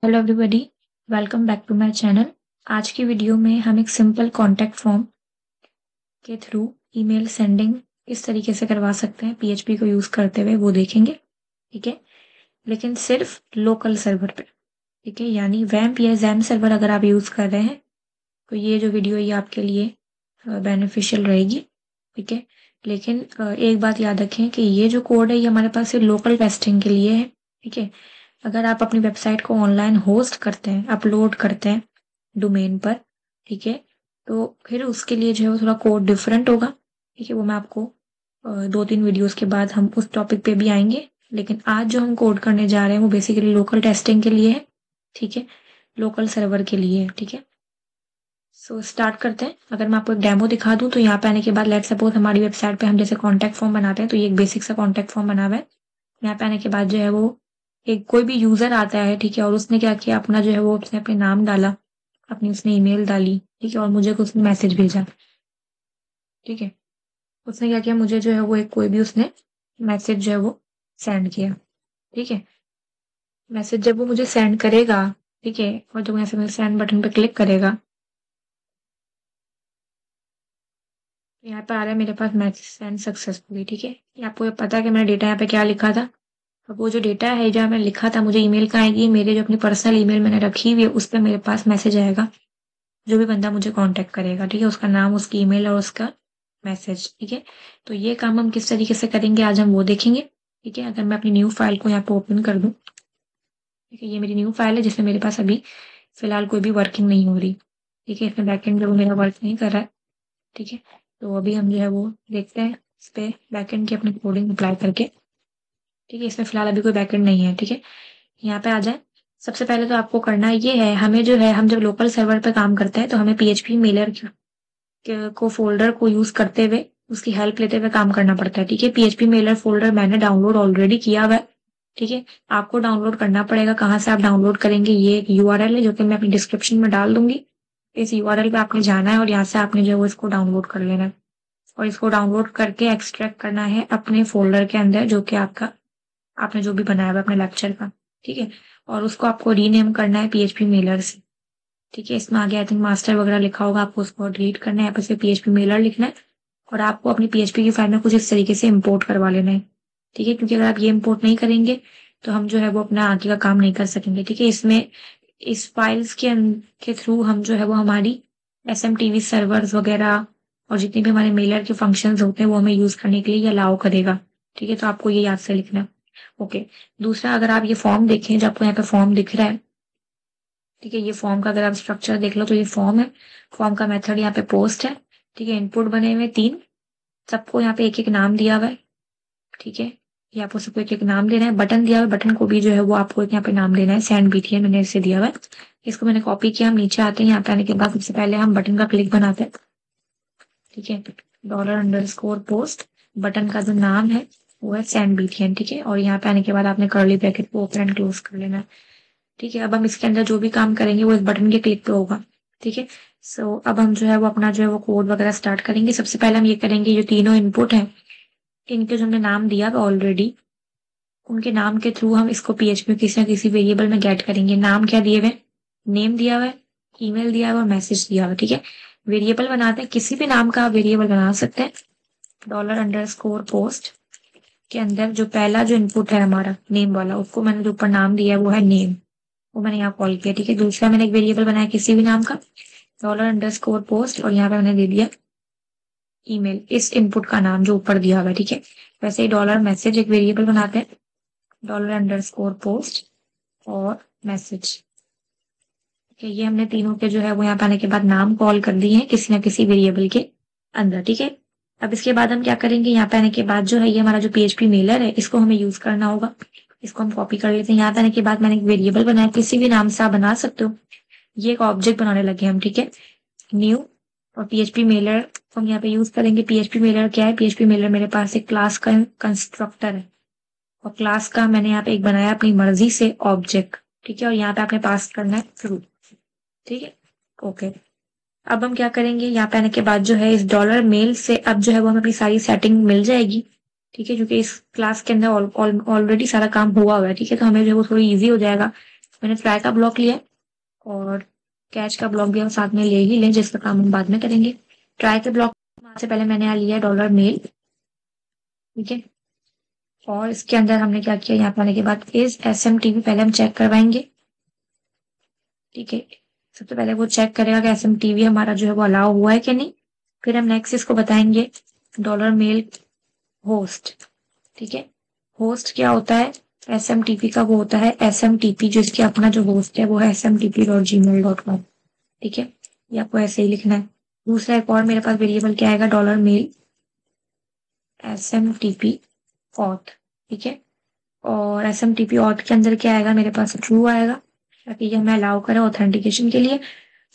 Hello everybody, welcome back to my channel. आज की video में हम एक सिंपल कॉन्टैक्ट फॉर्म के थ्रू ईमेल सेंडिंग किस तरीके से करवा सकते हैं पीएचपी को यूज़ करते हुए वो देखेंगे। ठीक है, लेकिन सिर्फ लोकल सर्वर पे। ठीक है, यानी वैम्प या जैम सर्वर अगर आप यूज़ कर रहे हैं तो ये जो वीडियो ये आपके लिए बेनिफिशियल रहेगी। ठीक है, लेकिन एक बात याद रखें कि ये जो कोड है ये हमारे पास सिर्फ लोकल टेस्टिंग के लिए है। ठीक है, अगर आप अपनी वेबसाइट को ऑनलाइन होस्ट करते हैं, अपलोड करते हैं डोमेन पर, ठीक है, तो फिर उसके लिए जो है वो थोड़ा कोड डिफरेंट होगा। ठीक है, वो मैं आपको 2-3 वीडियोस के बाद हम उस टॉपिक पे भी आएंगे। लेकिन आज जो हम कोड करने जा रहे हैं वो बेसिकली लोकल टेस्टिंग के लिए है। ठीक है, लोकल सर्वर के लिए है। ठीक है, सो स्टार्ट करते हैं। अगर मैं आपको एक डेमो दिखा दूं तो यहाँ पे आने के बाद लेट्स सपोज हमारी वेबसाइट पे हम जैसे कॉन्टैक्ट फॉर्म बनाते हैं तो ये एक बेसिक सा कॉन्टैक्ट फॉर्म बना हुआ है। यहाँ पे आने के बाद जो है वो एक कोई भी यूजर आता है, ठीक है, और उसने क्या किया, अपना जो है वो उसने अपने नाम डाला, अपनी उसने ईमेल डाली, ठीक है, और मुझे कुछ मैसेज भेजा। ठीक है, उसने क्या किया, मुझे जो है वो एक कोई भी उसने मैसेज जो है वो सेंड किया। ठीक है, मैसेज जब वो मुझे सेंड करेगा, ठीक है, और जब ऐसे सेंड बटन पे क्लिक करेगा, यहाँ पे आ रहा है मेरे पास मैसेज सेंड सक्सेसफुली। ठीक है, ये आपको ये पता है कि मैंने डेटा यहाँ पे क्या लिखा था। अब वो जो डेटा है जहाँ मैंने लिखा था मुझे ईमेल का आएगी, मेरे जो अपनी पर्सनल ईमेल मैंने रखी हुई है उस पर मेरे पास मैसेज आएगा। जो भी बंदा मुझे कांटेक्ट करेगा, ठीक है, उसका नाम, उसकी ईमेल और उसका मैसेज। ठीक है, तो ये काम हम किस तरीके से करेंगे आज हम वो देखेंगे। ठीक है, अगर मैं अपनी न्यू फाइल को यहाँ पे ओपन कर दूं, ठीक है, ये मेरी न्यू फाइल है जिसमें मेरे पास अभी फिलहाल कोई भी वर्किंग नहीं हो रही। ठीक है, इसमें बैकएंड जो मेरा वर्क नहीं कर रहा है। ठीक है, तो अभी हम जो है वो देखते हैं इस पे बैकएंड की अपनी कोडिंग अप्लाई करके। ठीक है, इसमें फिलहाल अभी कोई बैकएंड नहीं है। ठीक है, यहाँ पे आ जाए। सबसे पहले तो आपको करना ये है, हमें जो है हम जब लोकल सर्वर पे काम करते हैं तो हमें पीएचपी मेलर को फोल्डर को यूज करते हुए उसकी हेल्प लेते हुए काम करना पड़ता है। ठीक है, पीएचपी मेलर फोल्डर मैंने डाउनलोड ऑलरेडी किया हुआ है। ठीक है, आपको डाउनलोड करना पड़ेगा। कहाँ से आप डाउनलोड करेंगे, ये एक यूआरएल है जो कि मैं अपनी डिस्क्रिप्शन में डाल दूंगी। इस यूआरएल पे आपने जाना है और यहाँ से आपने जो है वो इसको डाउनलोड कर लेना है और इसको डाउनलोड करके एक्सट्रैक्ट करना है अपने फोल्डर के अंदर जो कि आपका आपने जो भी बनाया हुआ अपने लेक्चर का। ठीक है, और उसको आपको रीनेम करना है पीएचपी मेलर से। ठीक है, इसमें आगे आई थिंक मास्टर वगैरह लिखा होगा, आपको उसको डिलीट करना है, यहाँ पे पीएचपी मेलर लिखना है और आपको अपनी पीएचपी की फाइल में कुछ इस तरीके से इम्पोर्ट करवा लेना है। ठीक है, क्योंकि अगर आप ये इम्पोर्ट नहीं करेंगे तो हम जो है वो अपना आगे का काम नहीं कर सकेंगे। ठीक है, इसमें इस फाइल्स के थ्रू हम जो है वो हमारी एसएमटीवी सर्वर्स वगैरह और जितने भी हमारे मेलर के फंक्शंस होते हैं वो हमें यूज करने के लिए अलाउ करेगा। ठीक है, तो आपको ये याद से लिखना है। ओके, दूसरा अगर आप ये फॉर्म देखें जो आपको यहाँ पे फॉर्म दिख रहा है, ठीक है, ये फॉर्म का अगर आप स्ट्रक्चर देख लो तो ये फॉर्म है। फॉर्म का मेथड यहाँ पे पोस्ट है। ठीक है, इनपुट बने हुए 3, सबको यहाँ पे एक एक नाम दिया हुआ है। ठीक है, ये आपको सबको एक एक नाम देना है। बटन दिया हुआ है, बटन को भी जो है वो आपको एक यहाँ पे नाम देना है। सेंड बीटीएन मैंने इसे दिया हुआ है, इसको मैंने कॉपी किया। हम नीचे आते हैं, यहाँ पे आने के बाद सबसे पहले हम बटन का क्लिक बनाते हैं। ठीक है, $_पोस्ट, बटन का जो नाम है वो है सेंड बीटीएन। ठीक है, और यहाँ पे आने के बाद आपने कर्ली ब्रैकेट को ओपन एंड क्लोज कर लेना है। ठीक है, अब हम इसके अंदर जो भी काम करेंगे वो इस बटन के क्लिक पे होगा। ठीक है, सो अब हम जो है वो अपना जो है वो कोड वगैरह स्टार्ट करेंगे। सबसे पहले हम ये करेंगे, जो तीनों इनपुट हैं इनके जो हमने नाम दिया ऑलरेडी, उनके नाम के थ्रू हम इसको पीएचपी में किसी ना किसी वेरिएबल में गेट करेंगे। नाम क्या दिए हुए, नेम दिया हुआ है, ईमेल दिया हुआ है और मैसेज दिया हुआ है। ठीक है, वेरिएबल बनाते हैं, किसी भी नाम का आप वेरिएबल बना सकते हैं। $_पोस्ट के अंदर जो पहला जो इनपुट है हमारा नेम वाला, उसको मैंने जो ऊपर नाम दिया है वो है नेम, वो मैंने यहाँ कॉल किया। ठीक है, दूसरा मैंने एक वेरिएबल बनाया किसी भी नाम का, $_पोस्ट, और यहाँ पे मैंने दे दिया ईमेल, इस इनपुट का नाम जो ऊपर दिया हुआ है। ठीक है, वैसे ही डॉलर मैसेज एक वेरिएबल बनाते हैं, $_पोस्ट और मैसेज। ठीक है, ये हमने तीनों के जो है वो यहाँ पे आने के बाद नाम कॉल कर दिए हैं किसी ना किसी वेरिएबल के अंदर। ठीक है, अब इसके बाद हम क्या करेंगे, यहाँ पे आने के बाद जो है ये हमारा जो पीएचपी मेलर है इसको हमें यूज करना होगा। इसको हम कॉपी कर लेते हैं। यहाँ पे आने के बाद मैंने एक वेरिएबल बनाया, किसी भी नाम से आप बना सकते हो। ये एक ऑब्जेक्ट बनाने लगे हम। ठीक है, न्यू, और पीएचपी मेलर हम यहाँ पे यूज करेंगे। पीएचपी मेलर क्या है, पीएचपी मेलर मेरे पास एक क्लास का कंस्ट्रक्टर है और क्लास का मैंने यहाँ पे एक बनाया अपनी मर्जी से ऑब्जेक्ट। ठीक है, और यहाँ पे आपने पास करना है ट्रू। ठीक है, ओके, अब हम क्या करेंगे, यहाँ पे आने के बाद जो है इस $मेल से अब जो है वो हमें अपनी सारी सेटिंग मिल जाएगी। ठीक है, क्योंकि इस क्लास के अंदर ऑलरेडी सारा काम हुआ हुआ है। ठीक है, तो हमें जो है वो थोड़ी इजी हो जाएगा मैंने ट्राई का ब्लॉक लिया और कैच का ब्लॉक भी हम साथ में ले ही लें, जिसका काम हम बाद में करेंगे। ट्राई के ब्लॉक से पहले मैंने यहाँ लिया डॉलर मेल, ठीक है। और इसके अंदर हमने क्या किया, यहाँ पे आने के बाद इस SMTP पहले हम चेक करवाएंगे, ठीक है। सबसे पहले वो चेक करेगा कि SMTP हमारा जो है वो अलाउ हुआ है कि नहीं। फिर हम नेक्स्ट इसको बताएंगे डॉलर मेल होस्ट, ठीक है। होस्ट क्या होता है, SMTP का वो होता है SMTP, जो इसके अपना जो होस्ट है वो है smtp.gmail.com, ठीक है। ये आपको ऐसे ही लिखना है। दूसरा एक और मेरे पास वेरिएबल क्या आएगा, डॉलर मेल SMTP ऑथ, ठीक है। और SMTP ऑथ के अंदर क्या आएगा, मेरे पास ट्रू आएगा, ताकि ये हमें अलाउ करे ऑथेंटिकेशन के लिए।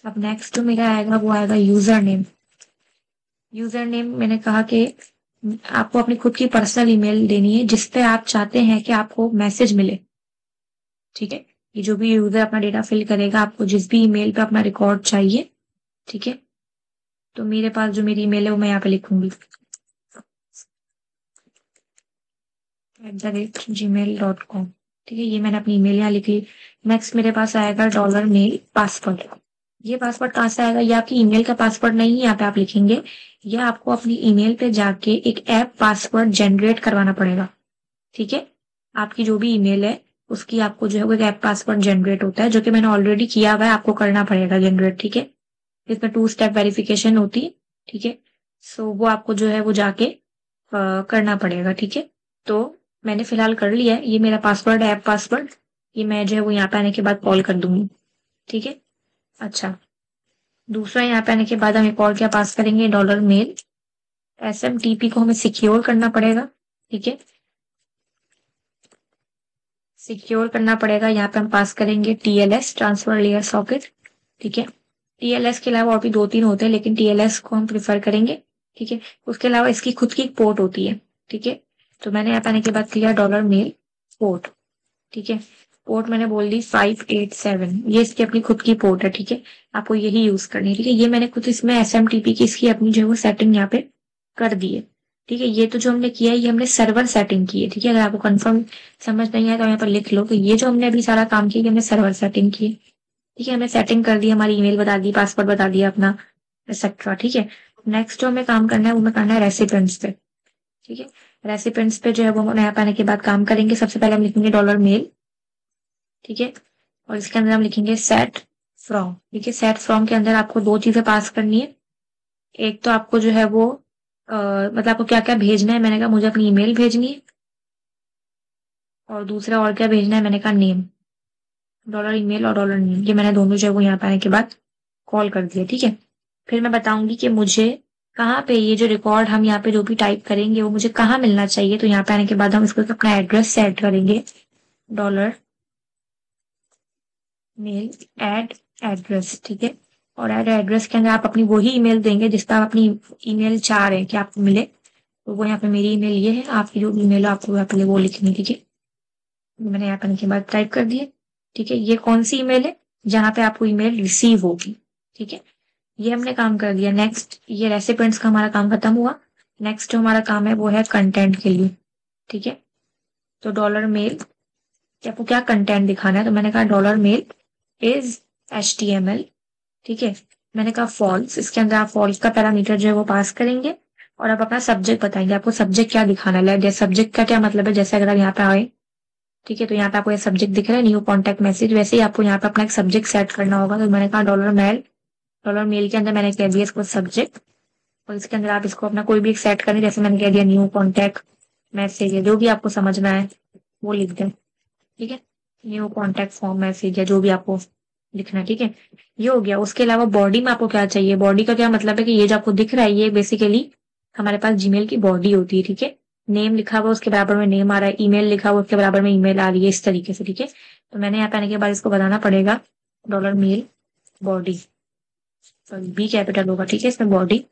अब नेक्स्ट जो मेरा आएगा वो आएगा यूजर नेम। यूजर नेम मैंने कहा कि आपको अपनी खुद की पर्सनल ईमेल देनी है जिसपे आप चाहते हैं कि आपको मैसेज मिले, ठीक है। ये जो भी यूजर अपना डेटा फिल करेगा, आपको जिस भी ईमेल पे अपना रिकॉर्ड चाहिए, ठीक है। तो मेरे पास जो मेरी ईमेल है वो मैं यहाँ पे लिखूंगी @gmail.com, ठीक है। ये मैंने अपनी ईमेल यहाँ लिख ली। नेक्स्ट मेरे पास आएगा डॉलर मेल पासवर्ड। ये पासवर्ड कहाँ से आएगा, ये आपकी ईमेल का पासवर्ड नहीं है यहाँ पे आप लिखेंगे, या आपको अपनी ईमेल पे जाके एक ऐप पासवर्ड जनरेट करवाना पड़ेगा, ठीक है। आपकी जो भी ईमेल है उसकी आपको जो है वो एक ऐप पासवर्ड जनरेट होता है, जो कि मैंने ऑलरेडी किया हुआ है, आपको करना पड़ेगा जनरेट, ठीक है। इसमें 2 स्टेप वेरिफिकेशन होती है, ठीक है। सो वो आपको जो है वो जाके करना पड़ेगा, ठीक है। तो मैंने फिलहाल कर लिया है, ये मेरा पासवर्ड है ऐप पासवर्ड। ये मैं जो है वो यहाँ पे आने के बाद कॉल कर दूंगी, ठीक है। अच्छा, दूसरा यहाँ पे आने के बाद हम एक और क्या पास करेंगे, डॉलर मेल SMTP को हमें सिक्योर करना पड़ेगा, ठीक है। सिक्योर करना पड़ेगा, यहाँ पे हम पास करेंगे TLS ट्रांसफर लेयर सॉकेट, ठीक है। TLS के अलावा और भी 2-3 होते हैं, लेकिन TLS को हम प्रिफर करेंगे, ठीक है। उसके अलावा इसकी खुद की एक पोर्ट होती है, ठीक है। तो मैंने यहाँ पे आने के बाद किया डॉलर मेल पोर्ट, ठीक है। पोर्ट मैंने बोल दी 587, ये इसकी अपनी खुद की पोर्ट है, ठीक है। आपको यही यूज करनी है, ठीक है। ये मैंने खुद इसमें SMTP की इसकी अपनी जो है वो सेटिंग यहाँ पे कर दी है, ठीक है। ये तो जो हमने किया है ये हमने सर्वर सेटिंग की है, ठीक है। अगर आपको कंफर्म समझ नहीं आया तो यहाँ पर लिख लो, तो ये जो हमने अभी सारा काम किया हमने सर्वर सेटिंग की, ठीक है। हमने सेटिंग कर दी, हमारी ईमेल बता दी, पासवर्ड बता दिया अपना, एक्सेट्रा, ठीक है। नेक्स्ट जो हमें काम करना है वो हमें करना है रेसिपेंट्स पे, ठीक है। रेसिपेंट्स पे जो है वो हम नया पाने के बाद काम करेंगे। सबसे पहले हम लिखेंगे डॉलर मेल, ठीक है। और इसके अंदर हम लिखेंगे सेट फ्रॉम, ठीक है। सेट फ्रॉम के अंदर आपको 2 चीजें पास करनी है। एक तो आपको जो है वो मतलब आपको क्या क्या भेजना है, मैंने कहा मुझे अपनी ईमेल भेजनी है, और दूसरा और क्या भेजना है, मैंने कहा नेम, डॉलर ईमेल और डॉलर नेम, ये मैंने दोनों जो है वो यहाँ पे आने के बाद कॉल कर दिया, ठीक है। फिर मैं बताऊंगी कि मुझे कहाँ पे ये जो रिकॉर्ड हम यहाँ पे जो भी टाइप करेंगे वो मुझे कहाँ मिलना चाहिए। तो यहाँ पे आने के बाद हम इसको अपना एड्रेस सेट करेंगे, डॉलर मेल एड एड्रेस, ठीक है। और एड एड्रेस के अंदर आप अपनी वही ईमेल देंगे जिस पर आप अपनी ईमेल चाह रहे हैं कि आपको मिले। तो वो यहाँ पे मेरी ईमेल ये है, आपकी जो ईमेल है आपको यहाँ पे वो लिखनी, ठीक है। मैंने यहाँ पे के बाद टाइप कर दिए, ठीक है। ये कौन सी ईमेल है, जहाँ पे आपको ईमेल रिसीव होगी, ठीक है। ये हमने काम कर दिया। नेक्स्ट ये रेसिपेंट्स का हमारा काम खत्म हुआ। नेक्स्ट जो हमारा काम है वो है कंटेंट के लिए, ठीक है। तो डॉलर मेल कि आपको क्या कंटेंट दिखाना है, तो मैंने कहा डॉलर मेल इज HTML, ठीक है। मैंने कहा फॉल्स, इसके अंदर आप फॉल्स का पैरामीटर जो है वो पास करेंगे, और आप अपना सब्जेक्ट बताएंगे, आपको सब्जेक्ट क्या दिखाना है। सब्जेक्ट का क्या मतलब है, जैसे अगर आप यहाँ पे आए, ठीक है, तो यहाँ पे आपको ये सब्जेक्ट दिख रहा है न्यू कॉन्टेक्ट मैसेज, वैसे ही आपको यहाँ पे अपना एक सब्जेक्ट सेट करना होगा। तो मैंने कहा डॉलर मेल के अंदर मैंने कह दिया इसको सब्जेक्ट, और इसके अंदर आप इसको अपना कोई भी एक सेट करें, जैसे मैंने कह दिया न्यू कॉन्टेक्ट मैसेज है, जो भी आपको समझना है वो लिख दें, ठीक है। न्यू कॉन्टेक्ट फॉर्म मैसेज है, जो भी आपको लिखना है, ठीक है। ये हो गया। उसके अलावा बॉडी में आपको क्या चाहिए, बॉडी का क्या मतलब है कि ये जो आपको दिख रहा है ये बेसिकली हमारे पास जीमेल की बॉडी होती है, ठीक है। नेम लिखा हुआ उसके बराबर में नेम आ रहा है, ईमेल लिखा हुआ उसके बराबर में ईमेल आ रही है, इस तरीके से, ठीक है। तो मैंने यहाँ पे आने के बाद इसको बताना पड़ेगा dollar mail body, sorry B capital होगा, ठीक है, इसमें बॉडी।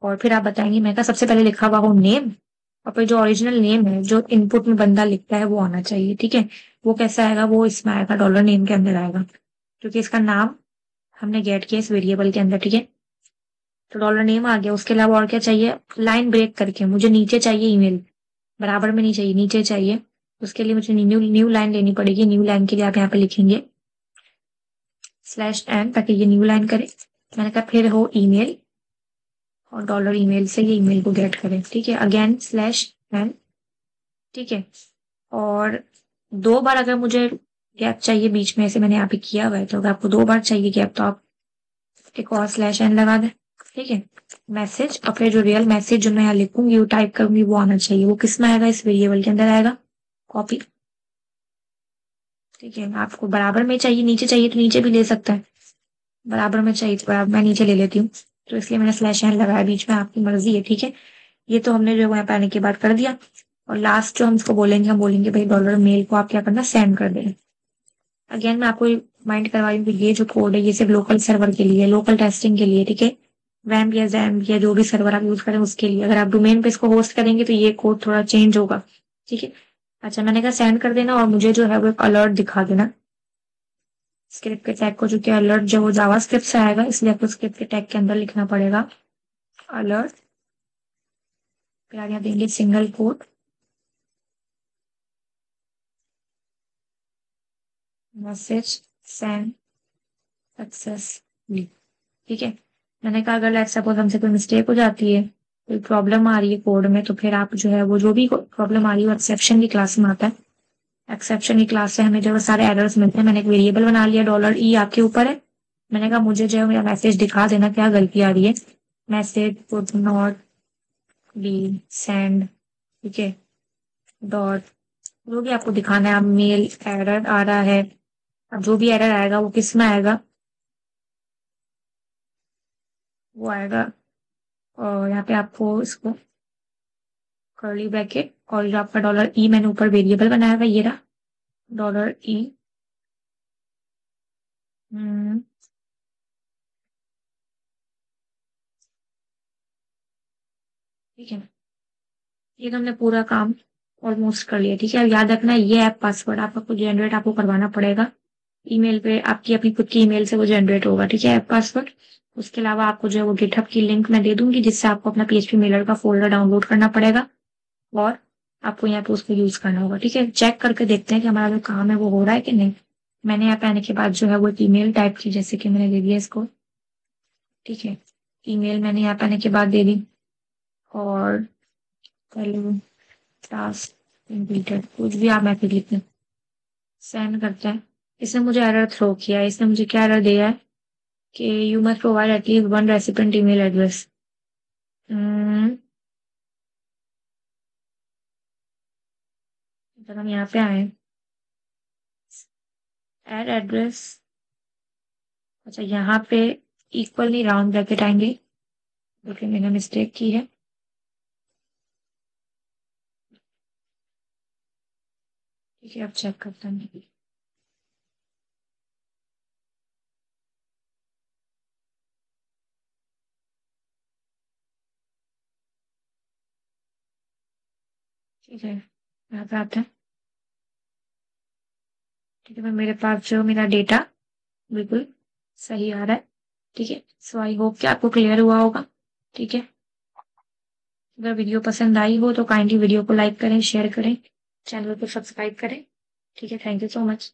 और फिर आप बताएंगे, मैं कहा सबसे पहले लिखा हुआ हो नेम, और फिर जो ओरिजिनल नेम है जो इनपुट में बंदा लिखता है वो आना चाहिए, ठीक है। वो कैसा आएगा, वो इसमें आएगा, डॉलर नेम के अंदर आएगा, क्योंकि इसका नाम हमने गेट किया इस वेरिएबल के अंदर, ठीक है। तो डॉलर नेम आ गया। उसके अलावा और क्या चाहिए, लाइन ब्रेक करके मुझे नीचे चाहिए ईमेल, बराबर में नहीं चाहिए, नीचे चाहिए। उसके लिए मुझे न्यू न्यू लाइन लेनी पड़ेगी। न्यू लाइन के लिए आप यहाँ पे लिखेंगे /n, ताकि ये न्यू लाइन करे। मैंने कहा फिर हो ईमेल और डॉलर ईमेल से ये ईमेल को गेट करें। ठीक है, अगेन /n। ठीक है, और 2 बार अगर मुझे गैप चाहिए बीच में, ऐसे मैंने यहाँ पे किया हुआ है, तो अगर आपको 2 बार चाहिए गैप तो आप एक और /n लगा दें। ठीक है, मैसेज, और फिर जो रियल मैसेज जो मैं यहाँ लिखूंगी वो टाइप करूंगी वो आना चाहिए। वो किस में आएगा? इस वेरिएबल के अंदर आएगा, कॉपी। ठीक है, आपको बराबर में चाहिए, नीचे चाहिए तो नीचे भी ले सकता है, बराबर में चाहिए तो बराबर, मैं नीचे ले लेती हूँ, तो इसलिए मैंने /n लगाया बीच में, आपकी मर्जी है। ठीक है, ये तो हमने जो है यहाँ पे आने के बाद कर दिया। और लास्ट जो हम इसको बोलेंगे, हम बोलेंगे भाई डॉलर मेल को आप क्या करना, सेंड कर देना। अगेन मैं आपको माइंड करवाई हूँ कि ये जो कोड है ये सिर्फ लोकल सर्वर के लिए, लोकल टेस्टिंग के लिए। ठीक है, वैम्प या जैम्प या जो भी सर्वर आप यूज करें उसके लिए। अगर आप डोमेन पे इसको होस्ट करेंगे तो ये कोड थोड़ा चेंज होगा। ठीक है, अच्छा मैंने कहा सेंड कर देना, और मुझे जो है वो एक अलर्ट दिखा देना स्क्रिप्ट के टैग को, जो कि अलर्ट जो वो जावा स्क्रिप्ट से आएगा, इसलिए आपको स्क्रिप्ट के टैग के अंदर लिखना पड़ेगा अलर्ट। फिर आगे आप देंगे single quote message send successfully. ठीक है, मैंने कहा अगर लेट्स सपोज हमसे कोई मिस्टेक हो जाती है, कोई प्रॉब्लम आ रही है कोड में, तो फिर आप जो है वो जो भी प्रॉब्लम आ रही है वो एक्सेप्शन की क्लास में आता है। एक्सेप्शन की क्लास से हमें जो है सारे एरर्स मिलते हैं। मैंने एक वेरिएबल बना लिया $E, आपके ऊपर है। मैंने कहा मुझे जो है मेरा मैसेज दिखा देना क्या गलती आ रही है। Message could not be send. ठीक है, डॉट, जो भी आपको दिखाना है। आप मेल एरर आ रहा है, अब जो भी एरर आएगा वो किस में आएगा, वो आएगा, और यहाँ पे आपको इसको कर्ली ब्रैकेट, और जो आपका $E मैंने ऊपर वेरिएबल बनाया हुआ ये रहा $E। ठीक है, ये तो हमने पूरा काम ऑलमोस्ट कर लिया। ठीक है, अब याद रखना ये ऐप पासवर्ड आपको जनरेट आपको करवाना पड़ेगा। ईमेल पे आपकी अपनी खुद की ईमेल से वो जनरेट होगा। ठीक है, ऐप पासवर्ड। उसके अलावा आपको जो है वो गिटहब की लिंक मैं दे दूंगी, जिससे आपको अपना PHP मेलर का फोल्डर डाउनलोड करना पड़ेगा, और आपको यहाँ पे उसको यूज करना होगा। ठीक है, चेक करके देखते हैं कि हमारा जो काम है वो हो रहा है कि नहीं। मैंने यहाँ पे आने के बाद जो है वो एक ईमेल टाइप की, जैसे कि मैंने दे दिया इसको। ठीक है, ईमेल मैंने यहाँ पे आने के बाद दे दी, और हेलो टास्क कंप्लीटेड, कुछ भी आप मैसेज लिखते हैं, सेंड करते हैं। इसने मुझे एरर थ्रो किया है। इसने मुझे क्या एरर दिया है कि you must provide at least 1 recipient email address. जब हम यहाँ पे आए, एड एड्रेस, अच्छा यहाँ पे इक्वल नहीं राउंड ब्रैकेट आएंगे, क्योंकि मैंने मिस्टेक की है। ठीक है, अब चेक करते हैं। ठीक है, यहाँ पे आते हैं। ठीक है, मैं मेरे पास जो मेरा डेटा बिल्कुल सही आ रहा है। ठीक है, सो आई होप कि आपको क्लियर हुआ होगा। ठीक है, अगर वीडियो पसंद आई हो तो काइंडली वीडियो को लाइक करें, शेयर करें, चैनल को सब्सक्राइब करें। ठीक है, थैंक यू सो मच।